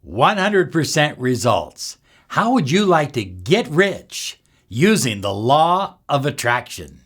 100% results. How would you like to get rich using the law of attraction?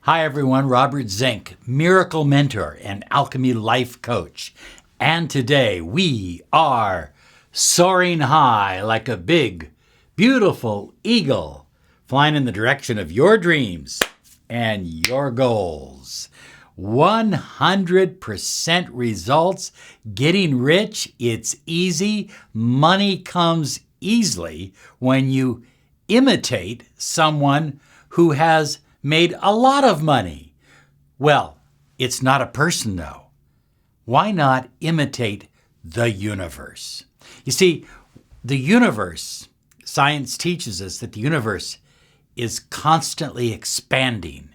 Hi everyone, Robert Zink, Miracle Mentor and Alchemy Life Coach. And today we are soaring high like a big, beautiful eagle, flying in the direction of your dreams and your goals. 100% results. Getting rich, it's easy. Money comes easily when you imitate someone who has made a lot of money. Well, it's not a person though. Why not imitate the universe? You see, the universe, science teaches us that the universe is constantly expanding,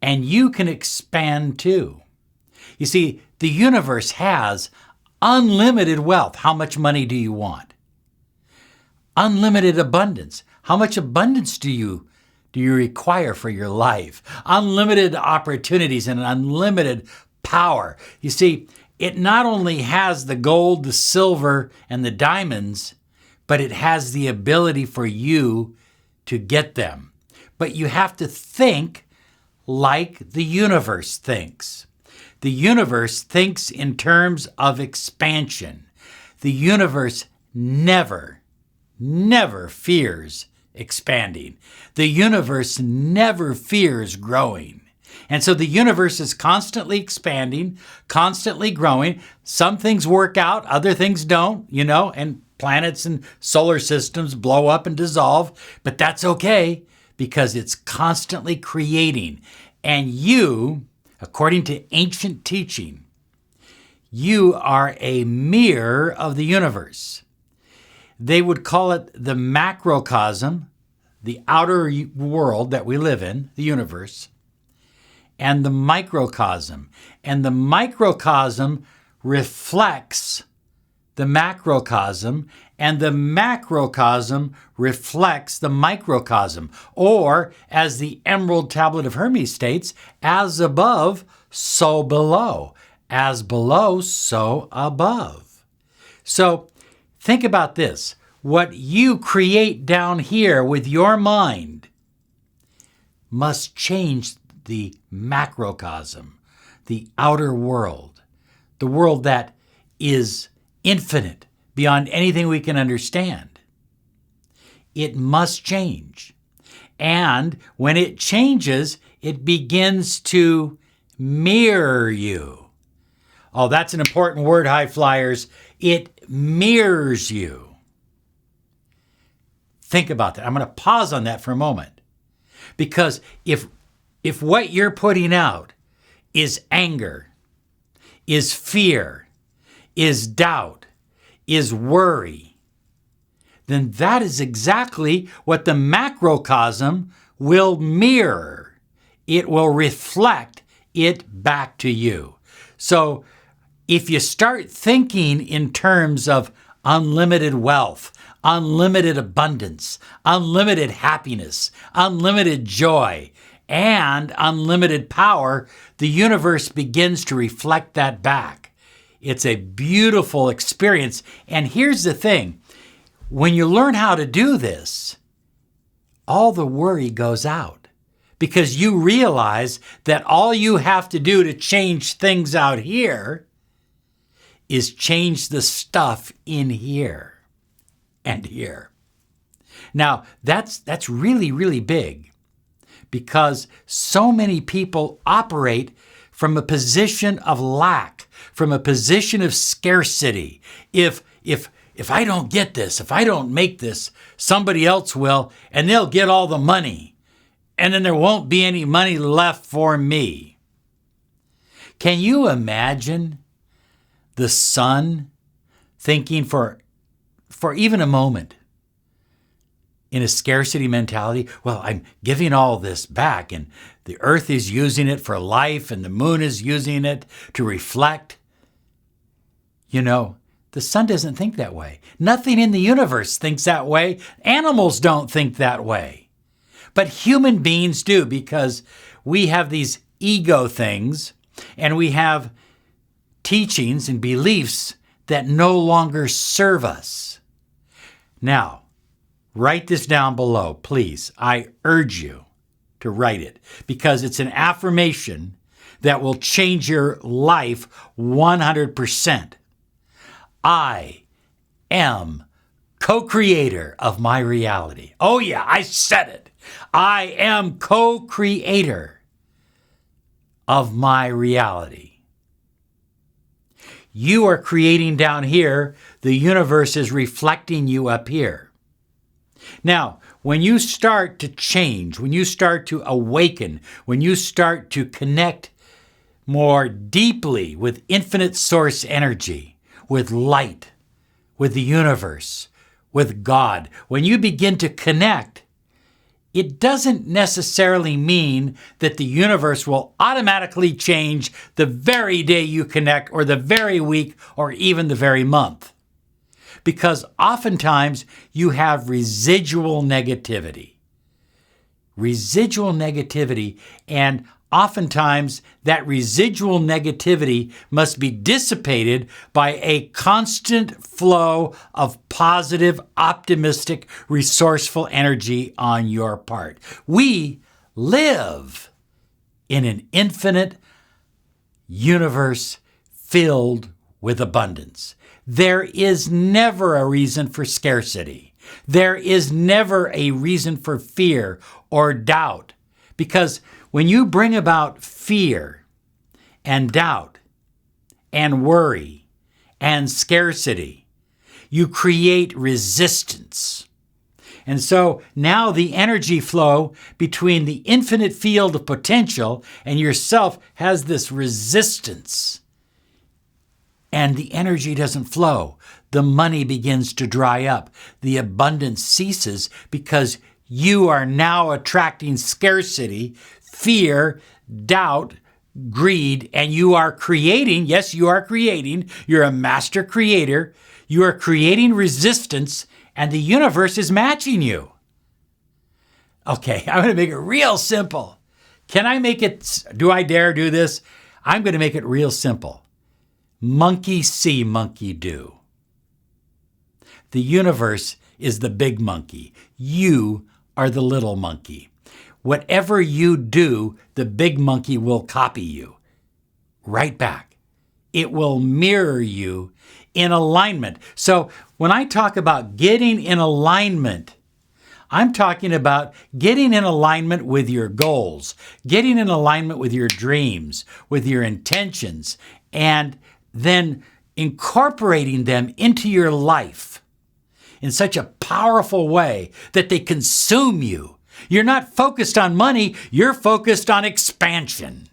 and you can expand too. You see, the universe has unlimited wealth. How much money do you want? Unlimited abundance. How much abundance do you require for your life? Unlimited opportunities and unlimited power. You see, it not only has the gold, the silver, and the diamonds, but it has the ability for you to get them. But you have to think like the universe thinks. The universe thinks in terms of expansion. The universe never fears expanding. The universe never fears growing. And so the universe is constantly expanding, constantly growing. Some things work out, other things don't, and planets and solar systems blow up and dissolve, but that's okay because it's constantly creating. And you, according to ancient teaching, you are a mirror of the universe. They would call it the macrocosm, the outer world that we live in, the universe, and the microcosm. And the microcosm reflects the macrocosm, and the macrocosm reflects the microcosm. Or, as the Emerald Tablet of Hermes states, as above, so below. As below, so above. So, think about this. What you create down here with your mind must change the macrocosm, the outer world, the world that is infinite beyond anything we can understand. It must change. And when it changes, it begins to mirror you. Oh, that's an important word, high flyers. It mirrors you. Think about that. I'm going to pause on that for a moment. Because if what you're putting out is anger, is fear, is doubt, is worry, then that is exactly what the macrocosm will mirror. It will reflect it back to you. So if you start thinking in terms of unlimited wealth, unlimited abundance, unlimited happiness, unlimited joy, and unlimited power, the universe begins to reflect that back. It's a beautiful experience. And here's the thing. When you learn how to do this, all the worry goes out because you realize that all you have to do to change things out here is change the stuff in here and here. Now, that's really, really big because so many people operate from a position of lack, from a position of scarcity. If I don't get this, if I don't make this, somebody else will, and they'll get all the money, and then there won't be any money left for me. Can you imagine the sun thinking for even a moment in a scarcity mentality? Well, I'm giving all this back, and the earth is using it for life, and the moon is using it to reflect. The The sun doesn't think that way. Nothing in the universe thinks that way. Animals don't think that way. But human beings do, because we have these ego things and we have teachings and beliefs that no longer serve us. Now, write this down below, please. I urge you to write it, because it's an affirmation that will change your life 100%. I am co-creator of my reality. Oh yeah, I said it. I am co-creator of my reality. You are creating down here. The universe is reflecting you up here. Now, when you start to change, when you start to awaken, when you start to connect more deeply with infinite source energy, with light, with the universe, with God, when you begin to connect, it doesn't necessarily mean that the universe will automatically change the very day you connect, or the very week, or even the very month. Because oftentimes you have residual negativity. Residual negativity, and oftentimes that residual negativity must be dissipated by a constant flow of positive, optimistic, resourceful energy on your part. We live in an infinite universe filled with abundance. There is never a reason for scarcity. There is never a reason for fear or doubt, because when you bring about fear and doubt and worry and scarcity, you create resistance. And so now the energy flow between the infinite field of potential and yourself has this resistance. And the energy doesn't flow. The money begins to dry up. The abundance ceases, because you are now attracting scarcity, fear, doubt, greed, and you are creating, yes, you are creating, you're a master creator, you are creating resistance, and the universe is matching you. Okay, I'm going to make it real simple. Can I make it, do I dare do this? I'm going to make it real simple. Monkey see, monkey do. The universe is the big monkey. You are the little monkey. Whatever you do, the big monkey will copy you right back. It will mirror you in alignment. So when I talk about getting in alignment, I'm talking about getting in alignment with your goals, getting in alignment with your dreams, with your intentions, and then incorporating them into your life in such a powerful way that they consume you. You're not focused on money, you're focused on expansion.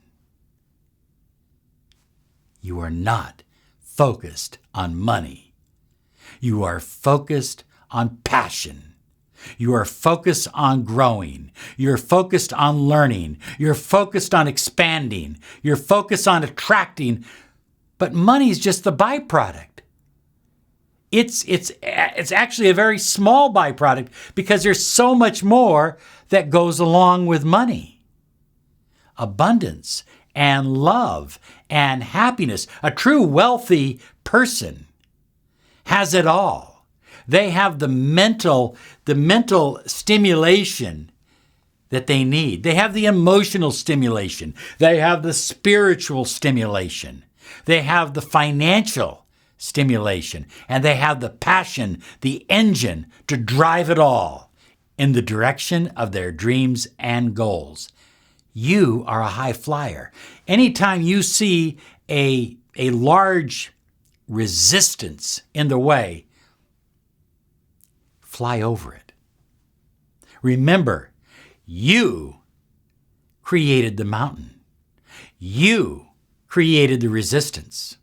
You are not focused on money. You are focused on passion. You are focused on growing. You're focused on learning. You're focused on expanding. You're focused on attracting. But money is just the byproduct. It's actually a very small byproduct, because there's so much more that goes along with money. Abundance and love and happiness. A true wealthy person has it all. They have the mental stimulation that they need. They have the emotional stimulation. They have the spiritual stimulation. They have the financial stimulation, and they have the passion, the engine to drive it all in the direction of their dreams and goals. You are a high flyer. Anytime you see a large resistance in the way, fly over it. Remember, you created the mountain. You created the resistance.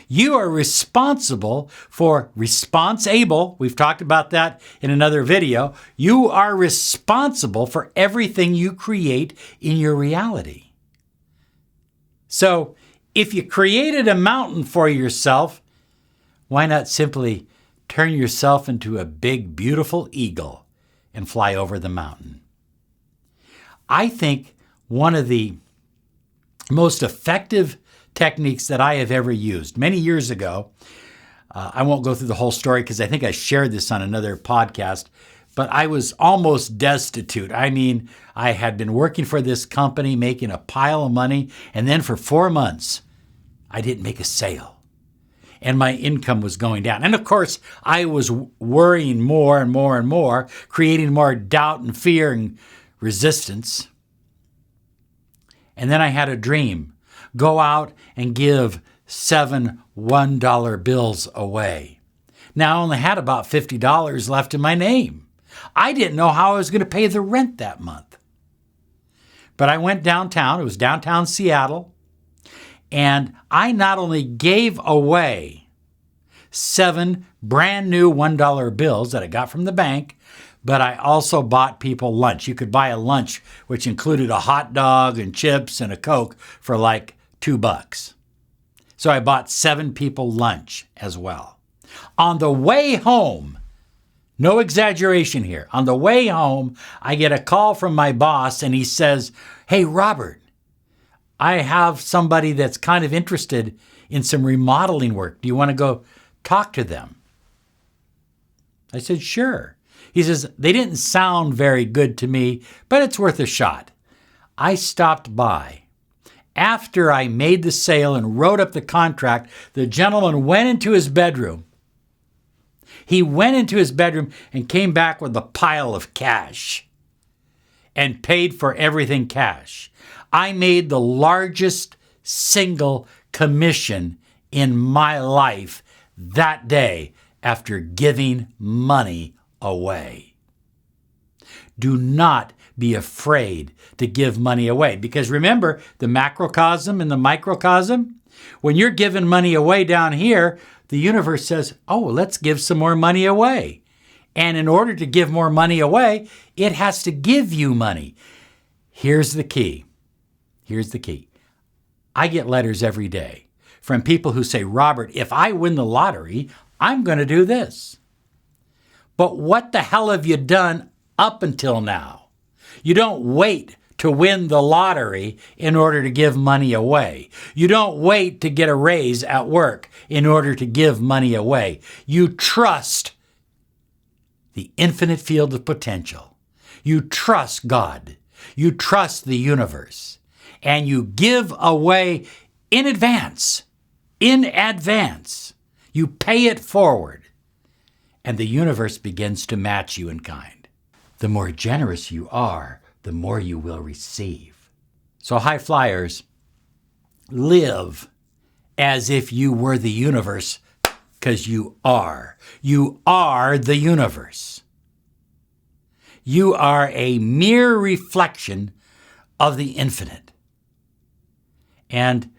You are responsible for responsible. We've talked about that in another video. You are responsible for everything you create in your reality. So if you created a mountain for yourself, why not simply turn yourself into a big, beautiful eagle and fly over the mountain? I think one of the most effective techniques that I have ever used, many years ago, I won't go through the whole story because I think I shared this on another podcast, but I was almost destitute. I mean, I had been working for this company, making a pile of money, and then for 4 months, I didn't make a sale. And my income was going down. And of course, I was worrying more and more and more, creating more doubt and fear and resistance. And then I had a dream. Go out and give 7 $1 bills away. Now I only had about $50 left in my name. I didn't know how I was going to pay the rent that month. But I went downtown. It was downtown Seattle. And I not only gave away 7 brand new $1 bills that I got from the bank, but I also bought people lunch. You could buy a lunch, which included a hot dog and chips and a Coke for like $2. So I bought 7 people lunch as well. On the way home, no exaggeration here, on the way home, I get a call from my boss and he says, "Hey, Robert, I have somebody that's kind of interested in some remodeling work. Do you want to go talk to them?" I said, "Sure." He says, "They didn't sound very good to me, but it's worth a shot." I stopped by. After I made the sale and wrote up the contract, the gentleman went into his bedroom. He went into his bedroom and came back with a pile of cash and paid for everything cash. I made the largest single commission in my life that day after giving money away. Do not be afraid to give money away, because remember the macrocosm and the microcosm? When you're giving money away down here, the universe says, "Oh, let's give some more money away." And in order to give more money away, it has to give you money. Here's the key. Here's the key. I get letters every day from people who say, "Robert, if I win the lottery, I'm going to do this." But what the hell have you done up until now? You don't wait to win the lottery in order to give money away. You don't wait to get a raise at work in order to give money away. You trust the infinite field of potential. You trust God. You trust the universe. And you give away in advance. In advance. You pay it forward. And the universe begins to match you in kind. The more generous you are, the more you will receive. So high flyers, live as if you were the universe, because you are. You are the universe. You are a mere reflection of the infinite. And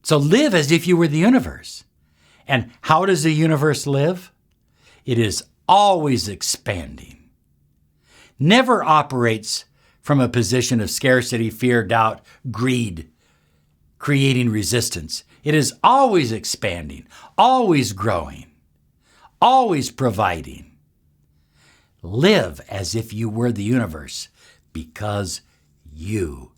so live as if you were the universe. And how does the universe live? It is always expanding. Never operates from a position of scarcity, fear, doubt, greed, creating resistance. It is always expanding, always growing, always providing. Live as if you were the universe, because you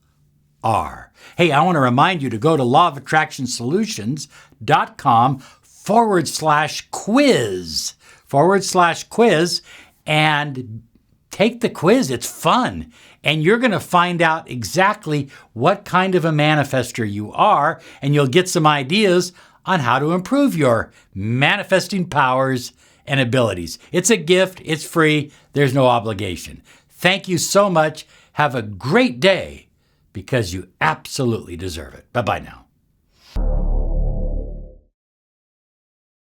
are. Hey, I want to remind you to go to lawofattractionsolutions.com/quiz and take the quiz. It's fun. And you're going to find out exactly what kind of a manifester you are, and you'll get some ideas on how to improve your manifesting powers and abilities. It's a gift. It's free. There's no obligation. Thank you so much. Have a great day, because you absolutely deserve it. Bye-bye now.